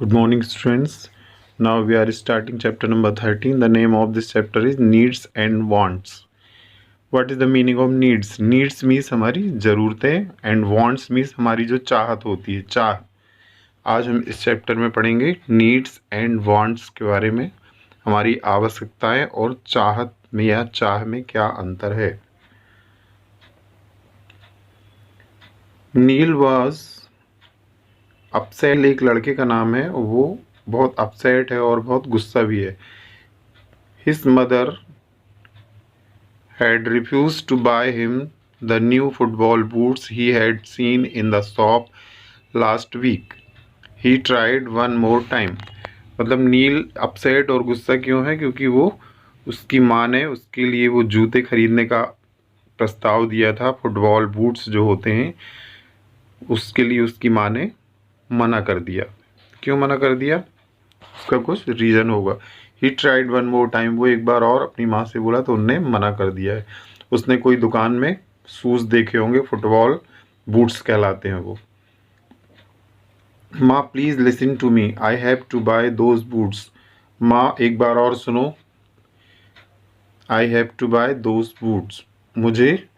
Good morning, students. Now we are starting chapter number 13. The name of this chapter is Needs and Wants. What is the meaning of needs? Needs means हमारी ज़रूरतें and wants means हमारी जो चाहत होती है, चाह। आज हम इस चैप्टर में पढ़ेंगे नीड्स एंड वांट्स के बारे में, हमारी आवश्यकताएं और चाहत में या चाह में क्या अंतर है। नील वाज अपसेट, एक लड़के का नाम है, वो बहुत अपसेट है और बहुत गुस्सा भी है। His mother had refused to buy him the new football boots he had seen in the shop last week. He tried one more time. मतलब नील अपसेट और गुस्सा क्यों है? क्योंकि वो उसकी माँ ने उसके लिए वो जूते खरीदने का प्रस्ताव दिया था, फुटबॉल बूट्स जो होते हैं, उसके लिए उसकी माँ ने मना कर दिया। क्यों मना कर दिया? उसका कुछ रीज़न होगा। He tried one more time, वो एक बार और अपनी माँ से बोला तो उनने मना कर दिया है। उसने कोई दुकान में शूज़ देखे होंगे, फुटबॉल बूट्स कहलाते हैं वो। माँ please listen to me, I have to buy those boots. माँ एक बार और सुनो, I have to buy those boots, मुझे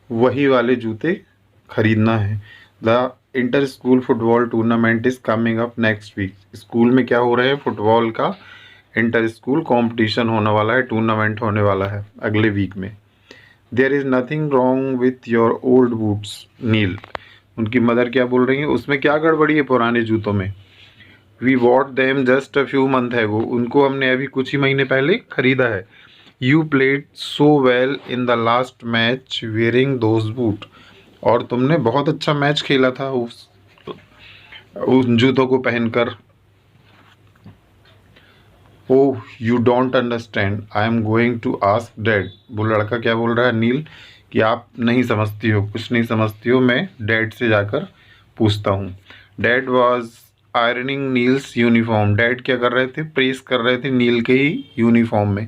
वही वाले जूते खरीदना है। The inter school football tournament is coming up next week. School में क्या हो रहा है? फुटबॉल का इंटर स्कूल कॉम्पिटिशन होने वाला है, टूर्नामेंट होने वाला है अगले वीक में। There is nothing wrong with your old boots Neil. उनकी मदर क्या बोल रही है? उसमें क्या गड़बड़ी है पुराने जूतों में? We bought them just a few month है, वो उनको हमने अभी कुछ ही महीने पहले खरीदा है। You played so well in the last match wearing those boot, और तुमने बहुत अच्छा मैच खेला था उन जूतों को पहनकर। Oh you don't understand, I am going to ask dad. वो लड़का क्या बोल रहा है नील कि आप नहीं समझती हो, कुछ नहीं समझती हो, मैं डैड से जाकर पूछता हूँ। Dad was ironing Niels uniform. Dad क्या कर रहे थे? प्रेस कर रहे थे नील के ही यूनिफॉर्म में।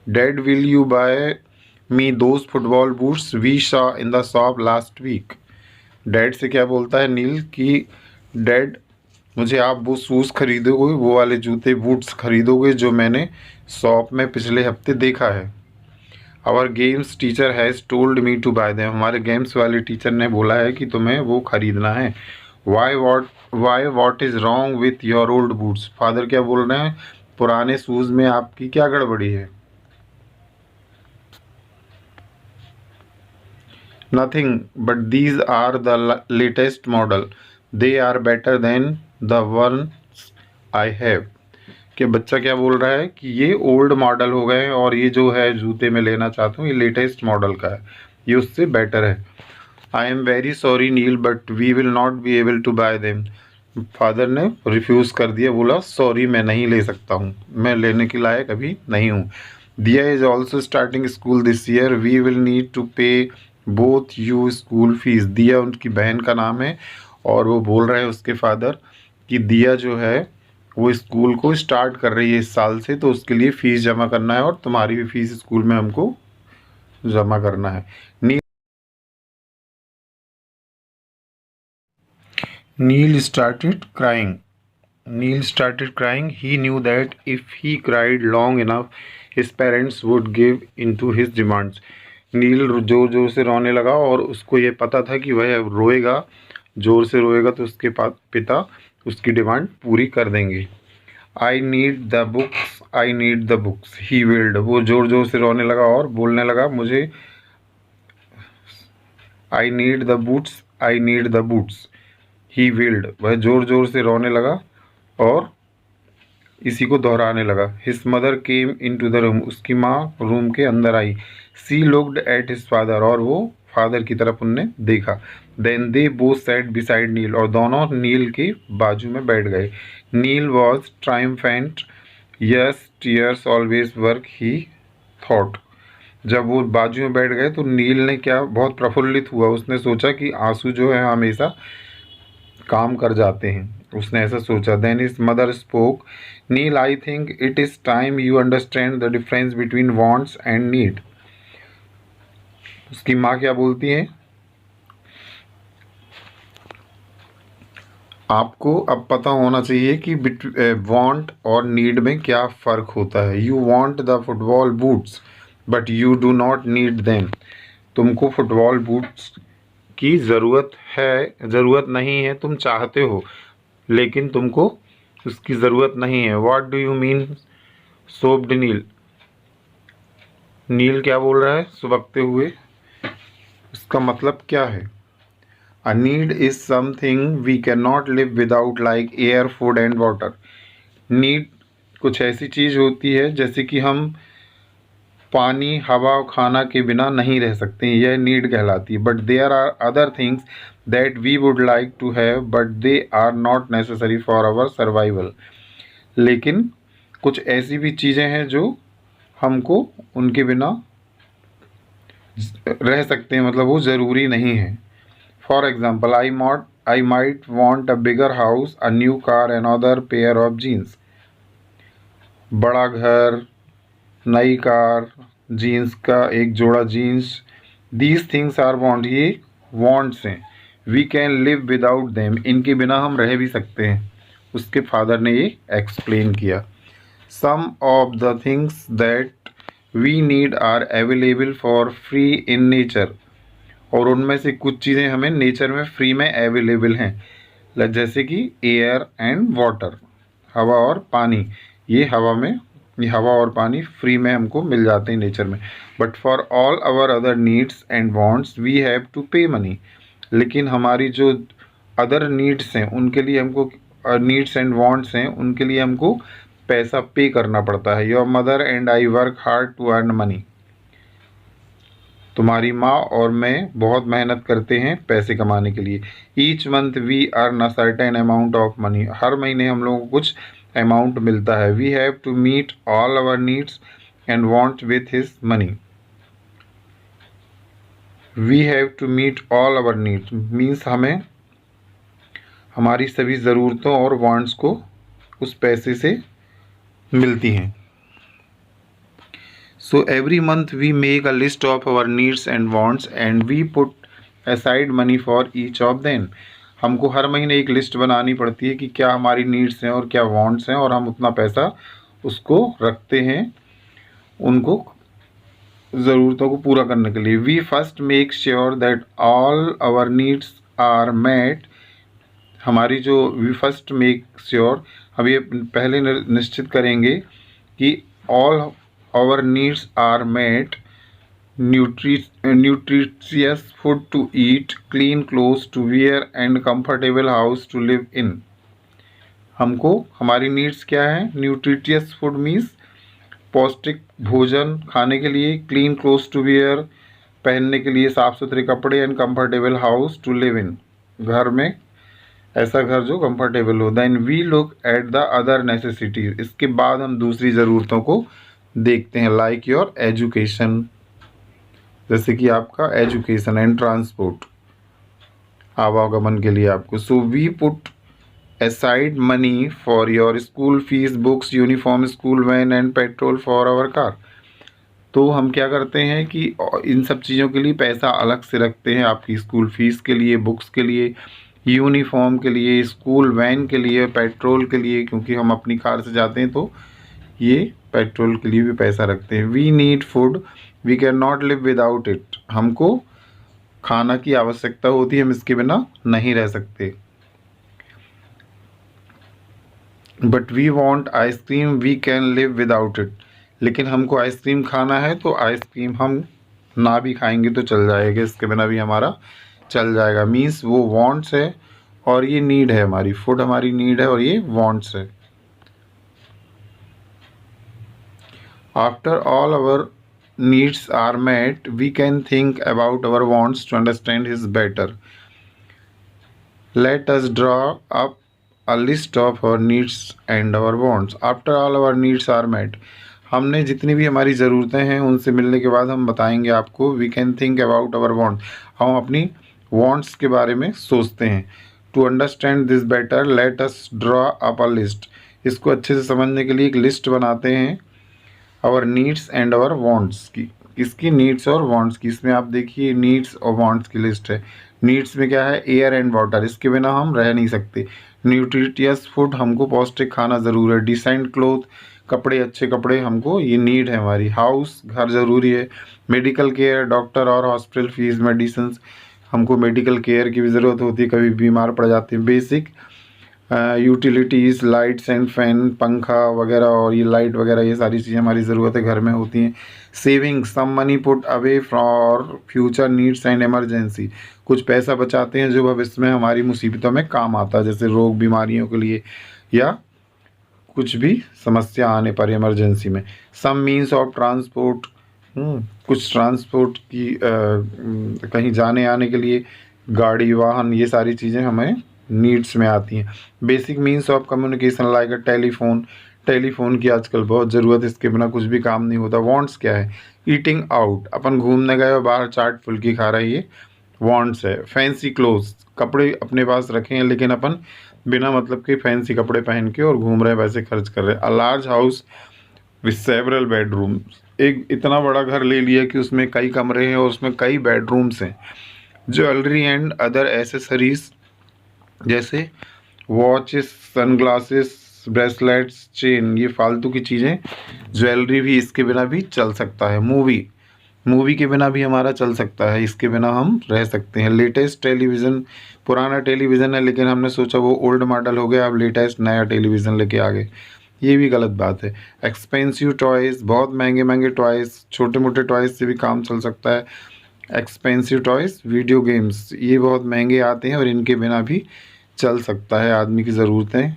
Dad will you buy me those football boots we saw in the shop last week. Dad से क्या बोलता है नील कि डैड मुझे आप वो शूज़ खरीदोगे, वो वाले जूते बूट्स खरीदोगे जो मैंने शॉप में पिछले हफ्ते देखा है। Our games teacher has told me to buy them. हमारे गेम्स वाले टीचर ने बोला है कि तुम्हें वो खरीदना है। Why what is wrong with your old boots. Father क्या बोल रहे हैं? पुराने शूज़ में आपकी क्या गड़बड़ी है? Nothing but these are the latest model, they are better than the one I have. कि बच्चा क्या बोल रहा है कि ये ओल्ड मॉडल हो गए हैं और ये जो है जूते मैं लेना चाहता हूँ ये लेटेस्ट मॉडल का है, ये उससे बेटर है। I am very sorry Neel but we will not be able to buy them. Father ने रिफ्यूज़ कर दिया, बोला सॉरी मैं नहीं ले सकता हूँ, मैं लेने के लायक अभी नहीं हूँ। Diya is also starting school this year, we will need to pay both your school fees. Diya उनकी बहन का नाम है और वो बोल रहे हैं उसके फादर कि दिया जो है वो स्कूल को स्टार्ट कर रही है इस साल से, तो उसके लिए फ़ीस जमा करना है और तुम्हारी भी फ़ीस स्कूल में हमको जमा करना है। Neil started crying. Neil started crying. He knew that if he cried long enough, his parents would give into his demands. नील जोर जोर से रोने लगा और उसको ये पता था कि वह रोएगा, जोर से रोएगा तो उसके पिता उसकी डिमांड पूरी कर देंगे। I need the books, I need the books, he wailed. वो जोर जोर से रोने लगा और बोलने लगा मुझे I need the boots, I need the boots, he wailed. वह जोर जोर से रोने लगा और इसी को दोहराने लगा। His mother came into the room, उसकी माँ रूम के अंदर आई। She looked at his father, और वो फादर की तरफ उनने देखा। Then they both sat beside Neil, और दोनों नील के बाजू में बैठ गए। Neil was triumphant, yes tears always work, he thought. जब वो बाजू में बैठ गए तो नील ने क्या, बहुत प्रफुल्लित हुआ, उसने सोचा कि आंसू जो है हमेशा काम कर जाते हैं, उसने ऐसा सोचा। Then his mother spoke, Neel I think it is time you understand the difference between wants and need. उसकी माँ क्या बोलती है? आपको अब पता होना चाहिए कि वांट और नीड में क्या फ़र्क होता है। You want the football boots but you do not need them. तुमको फुटबॉल बूट्स की ज़रूरत नहीं है, तुम चाहते हो लेकिन तुमको उसकी ज़रूरत नहीं है। What do you mean soaped Neil. Neil क्या बोल रहा है सुबकते हुए, इसका मतलब क्या है। A need is something we can not live without like air food and water. Need कुछ ऐसी चीज़ होती है जैसे कि हम पानी हवा और खाना के बिना नहीं रह सकते, यह नीड कहलाती है। But there are other things that we would like to have but they are not necessary for our survival. लेकिन कुछ ऐसी भी चीज़ें हैं जो हमको उनके बिना रह सकते हैं, मतलब वो ज़रूरी नहीं है। For example I might want a bigger house, a new car, another pair of jeans. बड़ा घर, नई कार, जीन्स का एक जोड़ा jeans. These things are want, ये वांट्स हैं। We can live without them, इनके बिना हम रह भी सकते हैं। उसके फादर ने ये एक्सप्लेन किया। Some of the things that we need are available for free in nature. और उनमें से कुछ चीज़ें हमें नेचर में फ्री में अवेलेबल हैं, जैसे कि एयर एंड वाटर, हवा और पानी। ये हवा और पानी फ्री में हमको मिल जाते हैं नेचर में। But for all our other needs and wants we have to pay money. लेकिन हमारी जो अदर नीड्स हैं उनके लिए हमको, नीड्स एंड वांट्स हैं उनके लिए हमको पैसा पे करना पड़ता है। Your mother and I work hard to earn money. तुम्हारी माँ और मैं बहुत मेहनत करते हैं पैसे कमाने के लिए। Each month we earn a certain amount of money. हर महीने हम लोगों को कुछ अमाउंट मिलता है। We have to meet all our needs and wants with his money. We have to meet all our needs means हमें हमारी सभी ज़रूरतों और वांट्स को उस पैसे से मिलती हैं। So every month we make a list of our needs and wants and we put aside money for each of them. हमको हर महीने एक लिस्ट बनानी पड़ती है कि क्या हमारी नीड्स हैं और क्या वांट्स हैं, और हम उतना पैसा उसको रखते हैं उनको ज़रूरतों को पूरा करने के लिए। We first make sure that all our needs are met. हमारी जो वी फर्स्ट मेक श्योर, हम ये पहले निश्चित करेंगे कि all our needs are met, nutritious food to eat, clean clothes to wear and comfortable house to live in। हमको हमारी नीड्स क्या है। न्यूट्रिटियस फूड मीन्स पौष्टिक भोजन खाने के लिए, क्लीन क्लोथ्स टू वियर पहनने के लिए साफ़ सुथरे कपड़े, and comfortable house to live in घर में ऐसा घर जो कंफर्टेबल हो। Then we look at the other necessities. इसके बाद हम दूसरी ज़रूरतों को देखते हैं। लाइक योर एजुकेशन, जैसे कि आपका एजुकेशन एंड ट्रांसपोर्ट, आवागमन के लिए आपको। So we put aside money for your school fees, books, uniform, school van and petrol for our car. तो हम क्या करते हैं कि इन सब चीज़ों के लिए पैसा अलग से रखते हैं, आपकी स्कूल फीस के लिए, बुक्स के लिए, यूनिफॉर्म के लिए, स्कूल वैन के लिए, पेट्रोल के लिए, क्योंकि हम अपनी कार से जाते हैं तो ये पेट्रोल के लिए भी पैसा रखते हैं। We need food, we can not live without it. हमको खाना की आवश्यकता होती है, हम इसके बिना नहीं रह सकते। But we want ice cream, we can live without it. लेकिन हमको आइसक्रीम खाना है तो आइसक्रीम हम ना भी खाएंगे तो चल जाएगा, इसके बिना भी हमारा चल जाएगा। मीन्स वो वॉन्ट्स है और ये नीड है हमारी। फूड हमारी नीड है और ये वॉन्ट्स है। After all our needs are met, we can think about our wants to understand his better. Let us draw up a list of our needs and our wants. After all our needs are met, हमने जितनी भी हमारी ज़रूरतें हैं उनसे मिलने के बाद हम बताएंगे आपको। We can think about our want, हम अपनी वांट्स के बारे में सोचते हैं। To understand this better let us draw up a list. इसको अच्छे से समझने के लिए एक लिस्ट बनाते हैं our needs and our wants की। किसकी? नीड्स और वांट्स की। इसमें आप देखिए नीड्स और वांट्स की लिस्ट है। नीड्स में क्या है, एयर एंड वाटर, इसके बिना हम रह नहीं सकते। न्यूट्रिटियस फूड, हमको पौष्टिक खाना ज़रूर है। डिसेंट क्लोथ, कपड़े, अच्छे कपड़े हमको, ये नीड है हमारी। हाउस, घर ज़रूरी है। मेडिकल केयर, डॉक्टर और हॉस्पिटल फीस, मेडिसिन, हमको मेडिकल केयर की भी ज़रूरत होती है, कभी बीमार पड़ जाते हैं। Basic utilities, lights and fan, पंखा वगैरह, और ये लाइट वगैरह, ये सारी चीज़ें हमारी ज़रूरत है घर में होती हैं। Saving, some money put away for future needs and emergency, कुछ पैसा बचाते हैं जो भविष्य में हमारी मुसीबतों में काम आता है, जैसे रोग बीमारियों के लिए या कुछ भी समस्या आने पर इमरजेंसी में। सम मीन्स ऑफ ट्रांसपोर्ट, कुछ ट्रांसपोर्ट की कहीं जाने आने के लिए गाड़ी, वाहन, ये सारी चीज़ें हमें नीड्स में आती हैं। Basic means of communication like a telephone, telephone की आजकल बहुत ज़रूरत है, इसके बिना कुछ भी काम नहीं होता। वांट्स क्या है, ईटिंग आउट, अपन घूमने गए और बाहर चाट फुल्की खा रहे, ये वांट्स है। फैंसी क्लोथ्स, कपड़े अपने पास रखे हैं लेकिन अपन बिना मतलब के फैंसी कपड़े पहन के और घूम रहे हैं, पैसे खर्च कर रहे हैं। A large house with several bedrooms, एक इतना बड़ा घर ले लिया कि उसमें कई कमरे हैं और उसमें कई बेडरूम्स हैं। ज्वेलरी एंड अदर एसेसरीज, जैसे वॉचेस, सनग्लासेस, ब्रेसलेट्स, चेन, ये फालतू की चीज़ें। ज्वेलरी भी इसके बिना भी चल सकता है। मूवी, मूवी के बिना भी हमारा चल सकता है, इसके बिना हम रह सकते हैं। लेटेस्ट टेलीविज़न, पुराना टेलीविज़न है लेकिन हमने सोचा वो ओल्ड मॉडल हो गया, अब लेटेस्ट नया टेलीविज़न लेके आ गए, ये भी गलत बात है। एक्सपेंसिव टॉयज़, बहुत महंगे महंगे टॉयज़, छोटे मोटे टॉयज़ से भी काम चल सकता है। एक्सपेंसिव टॉयज़, वीडियो गेम्स, ये बहुत महंगे आते हैं और इनके बिना भी चल सकता है, आदमी की ज़रूरतें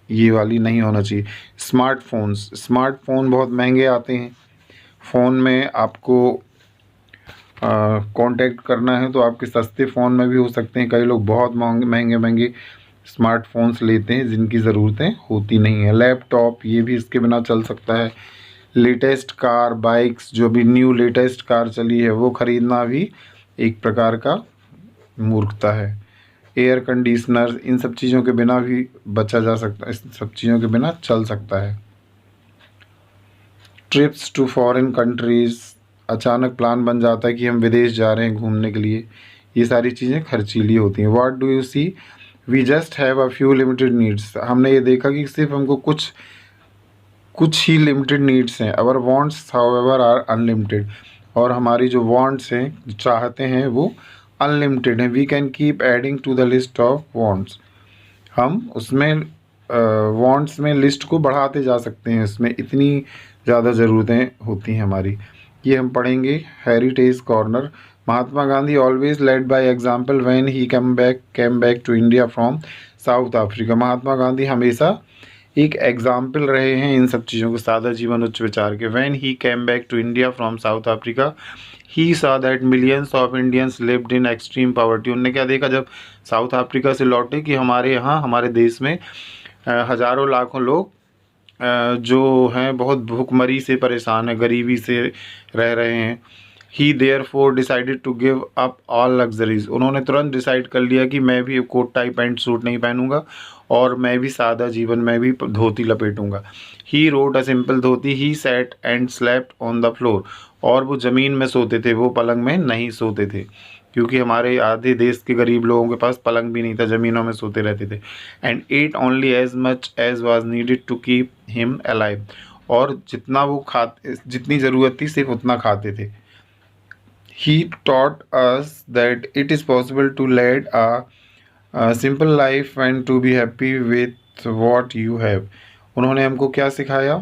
ये वाली नहीं होना चाहिए। स्मार्टफोन्स, स्मार्टफोन बहुत महंगे आते हैं। फ़ोन में आपको कांटेक्ट करना है तो आपके सस्ते फ़ोन में भी हो सकते हैं, कई लोग बहुत महंगे महंगे स्मार्टफोन्स लेते हैं जिनकी ज़रूरतें होती नहीं है। लैपटॉप, ये भी इसके बिना चल सकता है। लेटेस्ट कार, बाइक्स, जो भी न्यू लेटेस्ट कार चली है वो ख़रीदना भी एक प्रकार का मूर्खता है। एयर कंडीशनर, इन सब चीज़ों के बिना भी बचा जा सकता है, इन सब चीज़ों के बिना चल सकता है। ट्रिप्स टू फॉरेन कंट्रीज़, अचानक प्लान बन जाता है कि हम विदेश जा रहे हैं घूमने के लिए, ये सारी चीज़ें खर्चीली होती हैं। What do you see, we just have a few limited needs, हमने ये देखा कि सिर्फ हमको कुछ ही लिमिटेड नीड्स हैं। अवर वांट्स हाउएवर आर अनलिमिटेड, और हमारी जो वांट्स हैं, जो चाहते हैं, वो अनलिमिटेड हैं। We can keep adding to the list of wants, हम उसमें वांट्स में लिस्ट को बढ़ाते जा सकते हैं, इसमें इतनी ज़्यादा ज़रूरतें होती हैं हमारी। ये हम पढ़ेंगे। Heritage corner, Mahatma Gandhi always led by example when he came back to India from South Africa, Mahatma Gandhi हमेशा एक एग्जाम्पल रहे हैं इन सब चीज़ों को, सादा जीवन उच्च विचार के। When he came back to India from South Africa he saw that millions of Indians lived in extreme poverty, उनने क्या देखा जब साउथ अफ्रीका से लौटे कि हमारे यहाँ, हमारे देश में हज़ारों लाखों लोग जो हैं बहुत भूखमरी से परेशान हैं, गरीबी से रह रहे हैं। He therefore decided to give up all luxuries, उन्होंने तुरंत डिसाइड कर लिया कि मैं भी कोट टाई पैंट सूट नहीं पहनूंगा और मैं भी सादा जीवन में भी धोती लपेटूंगा। He wrote a simple dhoti, he sat and slept on the floor, और वो ज़मीन में सोते थे, वो पलंग में नहीं सोते थे, क्योंकि हमारे आधे देश के गरीब लोगों के पास पलंग भी नहीं था, ज़मीनों में सोते रहते थे। And ate only as much as was needed to keep him alive, और जितना वो खाते, जितनी ज़रूरत थी सिर्फ उतना खाते थे। He taught us that it is possible to lead a simple life and to be happy with what you have. उन्होंने हमको क्या सिखाया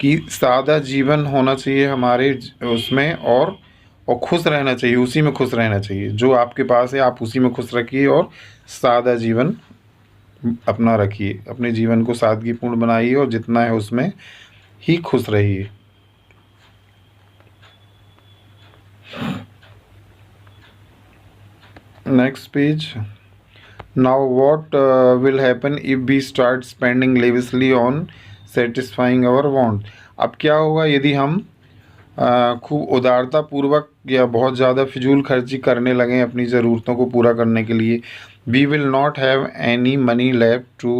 कि सादा जीवन होना चाहिए हमारे उसमें, और खुश रहना चाहिए, उसी में खुश रहना चाहिए। जो आपके पास है आप उसी में खुश रखिए और सादा जीवन अपना रखिए, अपने जीवन को सादगीपूर्ण बनाइए और जितना है उसमें ही खुश रहिए। Next page. Now what will happen if we start spending lavishly on satisfying our want? अब क्या होगा यदि हम खूब उदारता पूर्वक या बहुत ज़्यादा फिजूल खर्ची करने लगें अपनी ज़रूरतों को पूरा करने के लिए। We will not have any money left to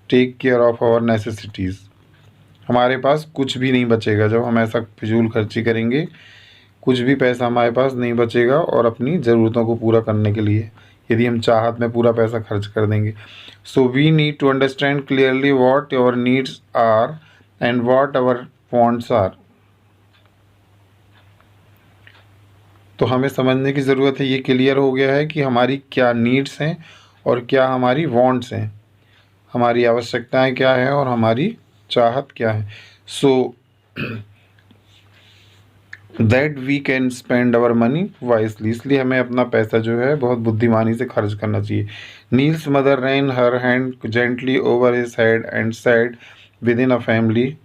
take care of our necessities. हमारे पास कुछ भी नहीं बचेगा जब हम ऐसा फिजूल खर्ची करेंगे कुछ भी पैसा हमारे पास नहीं बचेगा और अपनी ज़रूरतों को पूरा करने के लिए, यदि हम चाहत में पूरा पैसा खर्च कर देंगे। So we need to understand clearly what your needs are and what our wants are. तो हमें समझने की ज़रूरत है, ये क्लियर हो गया है कि हमारी क्या नीड्स हैं और क्या हमारी वांट्स हैं, हमारी आवश्यकताएं क्या हैं और हमारी चाहत क्या है। So that we can spend our money wisely, इसलिए हमें अपना पैसा जो है बहुत बुद्धिमानी से खर्च करना चाहिए। Neel's mother ran her hand gently over his head and said within a family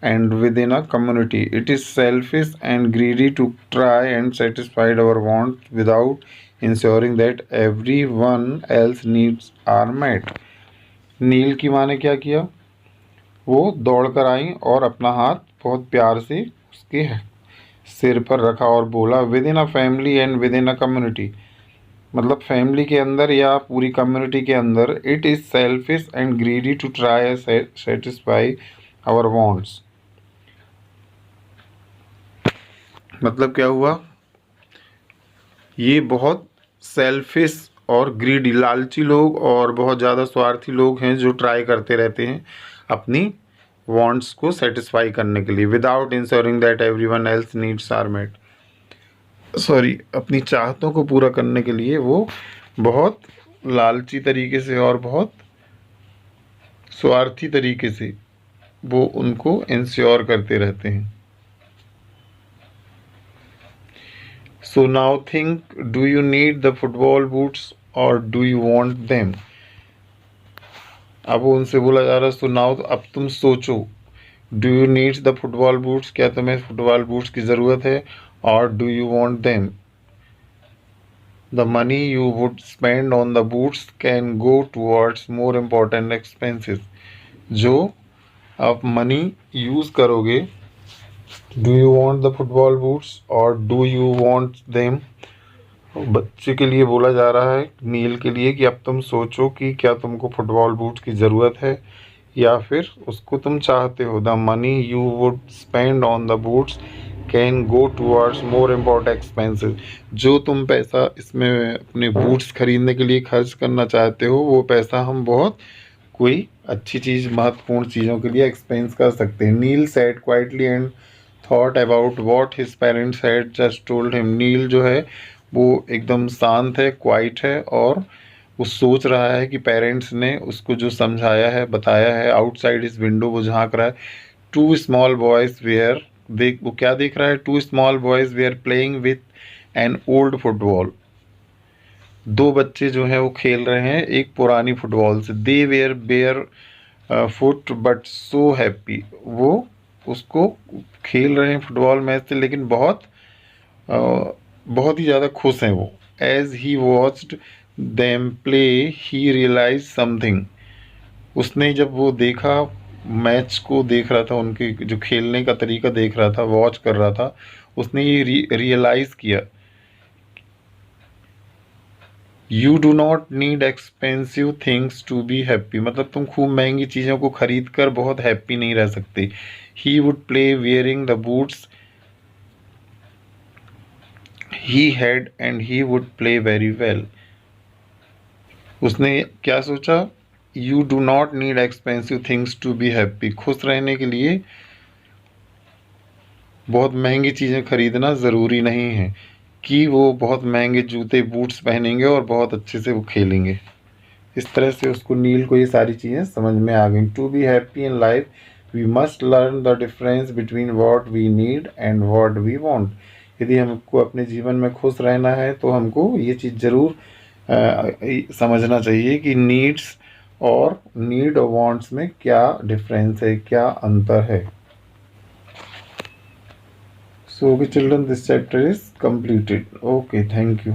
and within a community, it is selfish and greedy to try and satisfy our wants without ensuring that everyone else needs are met। नील की माँ ने क्या किया, वो दौड़ कर आई और अपना हाथ बहुत प्यार से उसके सिर पर रखा और बोला within a family and within a community, मतलब फैमिली के अंदर या पूरी कम्युनिटी के अंदर, it is selfish and greedy to try satisfy our wants. मतलब क्या हुआ, ये बहुत सेल्फिश और ग्रीडी, लालची लोग और बहुत ज़्यादा स्वार्थी लोग हैं जो ट्राई करते रहते हैं अपनी वांट्स को सेटिस्फाई करने के लिए, without ensuring that everyone else needs are met. Sorry, अपनी चाहतों को पूरा करने के लिए वो बहुत लालची तरीके से और बहुत स्वार्थी तरीके से वो उनको इंश्योर करते रहते हैं। So now think, do you need the football boots or do you want them? अब उनसे बोला जा रहा है so now, अब तुम सोचो, do you need the football boots, क्या तुम्हें फुटबॉल बूट्स की ज़रूरत है, और do you want them? The money you would spend on the boots can go towards more important expenses। जो आप मनी यूज़ करोगे, do you want the football boots और डू यू वॉन्ट देम, बच्चे के लिए बोला जा रहा है, नील के लिए, कि अब तुम सोचो कि क्या तुमको फुटबॉल बूट्स की ज़रूरत है या फिर उसको तुम चाहते हो। The money you would spend on the boots can go towards more important expenses. जो तुम पैसा इसमें अपने बूट्स खरीदने के लिए खर्च करना चाहते हो, वो पैसा हम बहुत कोई अच्छी चीज़, महत्वपूर्ण चीज़ों के लिए एक्सपेंस कर सकते हैं। Neil sat quietly and thought about what his parents had just told him. Neil जो है वो एकदम शांत है, क्वाइट है, और वो सोच रहा है कि पेरेंट्स ने उसको जो समझाया है, बताया है। आउटसाइड इस विंडो वो झांक रहा है। टू स्मॉल बॉयज़ वेयर, देख वो क्या देख रहा है, two small boys were playing with an old football. दो बच्चे जो हैं वो खेल रहे हैं एक पुरानी फुटबॉल से। They were barefoot but so happy, वो उसको खेल रहे हैं फुटबॉल मैच से, लेकिन बहुत ही ज़्यादा खुश हैं वो। As he watched them play he realise something, उसने जब वो देखा, मैच को देख रहा था, उनके जो खेलने का तरीका देख रहा था, वॉच कर रहा था, उसने ये रियलाइज़ किया, you do not need expensive things to be happy, मतलब तुम खूब महंगी चीज़ों को खरीद कर बहुत हैप्पी नहीं रह सकते। He would play wearing the boots he had and he would play very well. उसने क्या सोचा, you do not need expensive things to be happy, खुश रहने के लिए बहुत महंगी चीज़ें खरीदना ज़रूरी नहीं है कि वो बहुत महंगे जूते बूट्स पहनेंगे और बहुत अच्छे से वो खेलेंगे। इस तरह से उसको, नील को, ये सारी चीज़ें समझ में आ गई। To be happy in life we must learn the difference between what we need and what we want. यदि हमको अपने जीवन में खुश रहना है तो हमको ये चीज़ ज़रूर समझना चाहिए कि नीड्स और नीड और वांट्स में क्या डिफरेंस है, क्या अंतर है। So, okay, children, this chapter is completed. Okay, thank you.